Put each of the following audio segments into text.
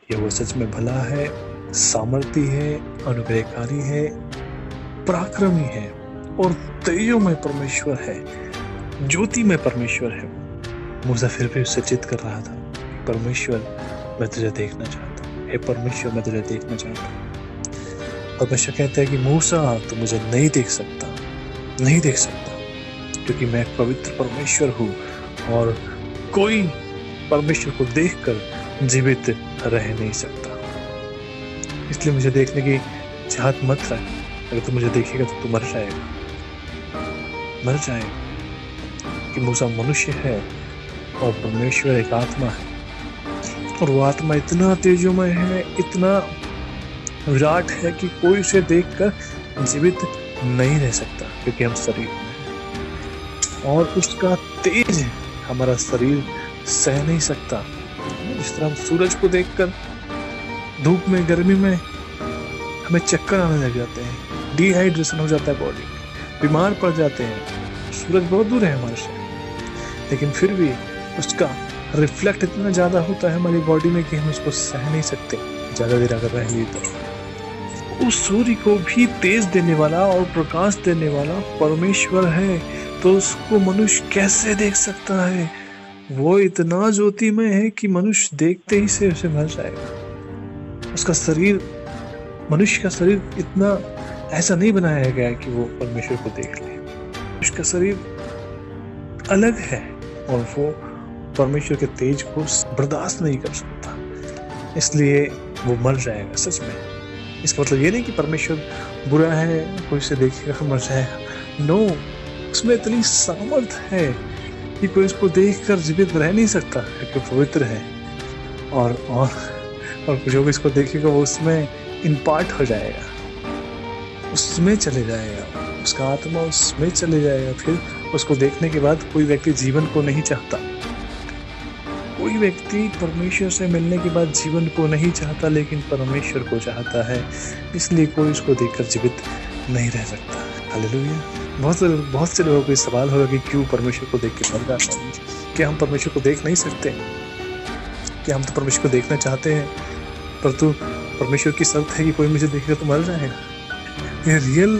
ये वो सच में भला है, सामर्थी है, अनुग्रहकारी है, पराक्रमी है और तेजोमय परमेश्वर है, ज्योति में परमेश्वर है। मूसा फिर भी उससे जिद कर रहा था, परमेश्वर मैं तुझे देखना चाहता हूँ, हे परमेश्वर मैं तुझे देखना चाहता हूँ। परमेश्वर कहता है कि मूसा तू मुझे नहीं देख सकता, नहीं देख सकता, क्योंकि मैं एक पवित्र परमेश्वर हूँ और कोई परमेश्वर को देखकर जीवित रह नहीं सकता। इसलिए मुझे देखने की चाहत मत रख। अगर तू मुझे देखेगा तो तू मर जाएगा, मर जाएगा। कि मूसा मनुष्य है और परमेश्वर एक आत्मा है, और वो आत्मा इतना तेजोमय है, इतना विराट है कि कोई उसे देखकर जीवित नहीं रह सकता, क्योंकि हम शरीर में हैं और उसका तेज हमारा शरीर सह नहीं सकता। जिस तरह हम सूरज को देखकर धूप में, गर्मी में हमें चक्कर आने लग जाते हैं, डिहाइड्रेशन हो जाता है बॉडी में, बीमार पड़ जाते हैं। सूरज बहुत दूर है हमारे से, लेकिन फिर भी उसका रिफ्लेक्ट इतना ज्यादा होता है हमारी बॉडी में कि हम उसको सह नहीं सकते ज्यादा देर अगर रह लिए तो। उस सूर्य को भी तेज देने वाला और प्रकाश देने वाला परमेश्वर है, तो उसको मनुष्य कैसे देख सकता है? वो इतना ज्योतिमय है कि मनुष्य देखते ही से उसे मर जाएगा। उसका शरीर, मनुष्य का शरीर इतना ऐसा नहीं बनाया गया कि वो परमेश्वर को देख ले। उसका शरीर अलग है और वो परमेश्वर के तेज को बर्दाश्त नहीं कर सकता, इसलिए वो मर जाएगा सच में। इसका मतलब ये नहीं कि परमेश्वर बुरा है, कोई उसे देखेगा मर जाएगा। नो, उसमें इतनी सामर्थ है कि कोई उसको देखकर जीवित रह नहीं सकता, क्योंकि पवित्र है और जो भी इसको देखेगा वो उसमें इम्पार्ट हो जाएगा, उसमें चले जाएगा, उसका आत्मा उसमें चले जाएगा। फिर उसको देखने के बाद कोई व्यक्ति जीवन को नहीं चाहता, कोई व्यक्ति परमेश्वर से मिलने के बाद जीवन को नहीं चाहता, लेकिन परमेश्वर को चाहता है, इसलिए कोई उसको देखकर जीवित नहीं रह सकता। हालेलुया। बहुत से लोगों को इस सवाल होगा कि क्यों परमेश्वर को देख के मर जाते हैं? क्या हम परमेश्वर को देख नहीं सकते? क्या हम तो परमेश्वर को देखना चाहते हैं, परंतु परमेश्वर की शर्त है कि कोई मुझे देखेगा तो मर जाएगा। ये रियल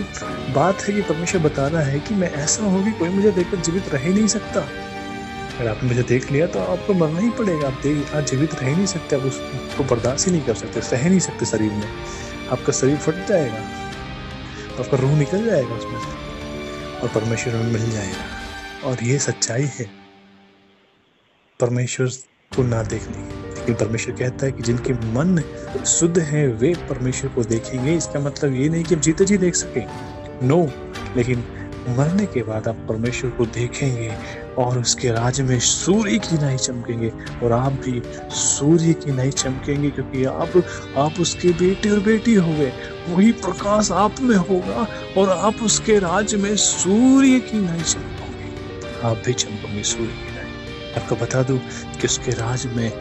बात है कि परमेश्वर बता रहा है कि मैं ऐसा हूँ कि कोई मुझे देखकर जीवित रह ही नहीं सकता। अगर आपने मुझे देख लिया तो आपको मरना ही पड़ेगा। आप जीवित रह ही नहीं सकते, आप उसको बर्दाश्त ही नहीं कर सकते, सह नहीं सकते। शरीर में आपका शरीर फट जाएगा, आपका रूह निकल जाएगा उसमें से और परमेश्वर में मिल जाएगा। और ये सच्चाई है परमेश्वर को ना देखने की। लेकिन परमेश्वर कहता है कि जिनके मन शुद्ध है वे परमेश्वर को देखेंगे। इसका मतलब ये नहीं कि आप जीते जी देख सके, नो, लेकिन मरने के बाद आप परमेश्वर को देखेंगे और उसके राज्य में सूर्य की नहीं चमकेंगे, और आप भी सूर्य की नहीं चमकेंगे, क्योंकि आप उसके बेटे और बेटी होंगे। वही प्रकाश आप में होगा और आप उसके राज्य में सूर्य की नहीं चमकोगे, आप भी चमकोगे सूर्य की नहीं। आपको बता दूं कि उसके राज्य में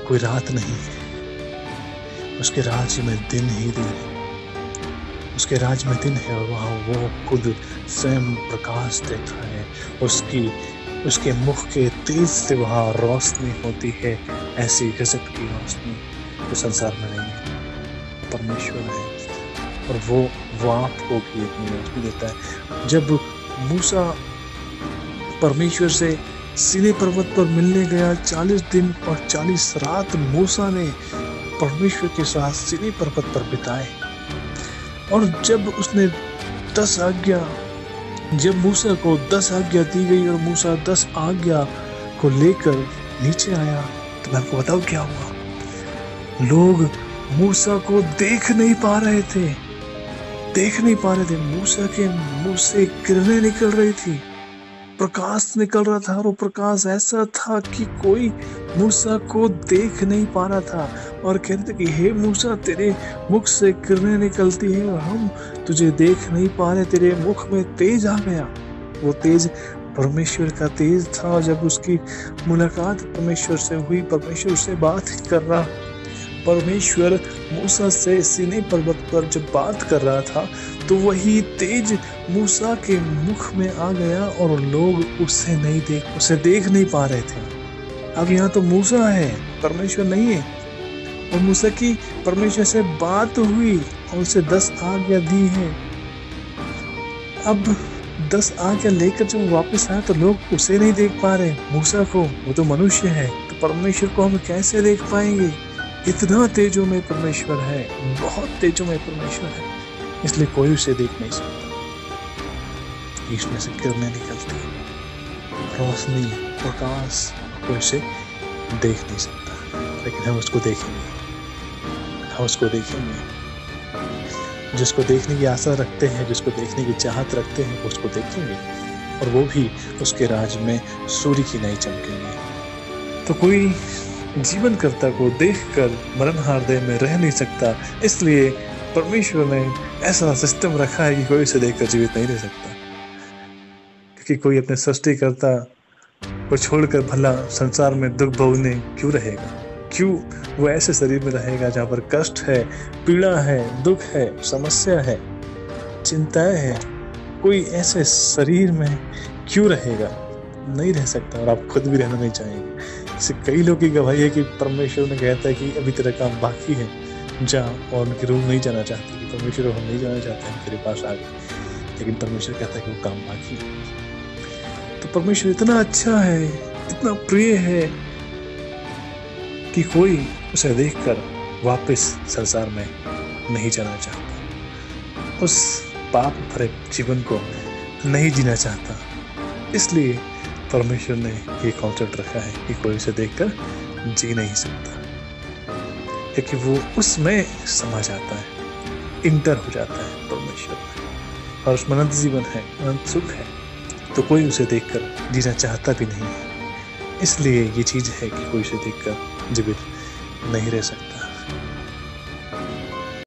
कोई रात नहीं है, उसके राज्य में दिन ही दिन है। उसके राज्य में दिन है और वहाँ वो खुद स्वयं प्रकाश देता है। उसके मुख के तेज से वहाँ रोशनी होती है, ऐसी गजब की रोशनी जो संसार में नहीं है। परमेश्वर है और वो आपको भी अपनी रोशनी देता है। जब मूसा परमेश्वर से सीने पर्वत पर मिलने गया, 40 दिन और 40 रात मूसा ने परमेश्वर के साथ सीने पर्वत पर बिताए। और जब उसने 10 आज्ञा, जब मूसा को 10 आज्ञा दी गई और मूसा 10 आज्ञा को लेकर नीचे आया, तो मैं आपको बताऊं क्या हुआ। लोग मूसा को देख नहीं पा रहे थे, देख नहीं पा रहे थे। मूसा के मुंह से किरणें निकल रही थी, प्रकाश निकल रहा था, और वो प्रकाश ऐसा था कि कोई मूसा को देख नहीं पा रहा था। और कहते कि हे मूसा, तेरे मुख से किरणें निकलती है और हम तुझे देख नहीं पा रहे, तेरे मुख में तेज आ गया। वो तेज परमेश्वर का तेज था। जब उसकी मुलाकात परमेश्वर से हुई, परमेश्वर से बात कर रहा, परमेश्वर मूसा से सीने पर्वत पर जब बात कर रहा था, तो वही तेज मूसा के मुख में आ गया और लोग उसे देख नहीं पा रहे थे। अब यहाँ तो मूसा है, परमेश्वर नहीं है। और मूसा की परमेश्वर से बात हुई और उसे 10 आज्ञा दी है। अब 10 आज्ञा लेकर जब वो वापस आया तो लोग उसे नहीं देख पा रहे, मूसा को। वो तो मनुष्य है, तो परमेश्वर को हम कैसे देख पाएंगे? इतना तेजोमय परमेश्वर है, बहुत तेजोमय परमेश्वर है, इसलिए कोई उसे देख नहीं सकता। इसमें से किरणें निकलती, रोशनी, प्रकाश, कोई उसे देख नहीं सकता, लेकिन हम उसको देखेंगे। हम उसको देखेंगे। जिसको देखने की आशा रखते हैं, जिसको देखने की चाहत रखते हैं, वो उसको देखेंगे, और वो भी उसके राज में सूर्य की नहीं चमकेंगे। तो कोई जीवन कर्ता को देखकर मरणहार देह में रह नहीं सकता, इसलिए परमेश्वर ने ऐसा सिस्टम रखा है कि कोई उसे देखकर जीवित नहीं रह सकता। क्योंकि कोई अपने सृष्टिकर्ता को छोड़कर भला संसार में दुख भोगने क्यों रहेगा? क्यों वो ऐसे शरीर में रहेगा जहाँ पर कष्ट है, पीड़ा है, दुख है, समस्या है, चिंताएं है? कोई ऐसे शरीर में क्यों रहेगा? नहीं रह सकता, और आप खुद भी रहना नहीं चाहेंगे। इससे कई लोग की गवाही है कि परमेश्वर ने कहता है कि अभी तेरा काम बाकी है, जा, और उनकी रूह नहीं जाना चाहती कि परमेश्वर हम नहीं जाना चाहते हैं, तेरे पास आ गए, लेकिन परमेश्वर कहता है कि वो काम बाकी है। तो परमेश्वर इतना अच्छा है, इतना प्रिय है कि कोई उसे देखकर वापस संसार में नहीं जाना चाहता, उस पाप भरे जीवन को नहीं जीना चाहता। इसलिए परमेश्वर ने ये कॉन्सेप्ट रखा है कि कोई उसे देखकर जी नहीं सकता, क्योंकि वो उसमें समा जाता है, इंटर हो जाता है परमेश्वर में, और उसमें अनंत जीवन है, अनंत सुख है। तो कोई उसे देखकर जीना चाहता भी नहीं है। इसलिए ये चीज़ है कि कोई उसे देखकर जीवित नहीं रह सकता।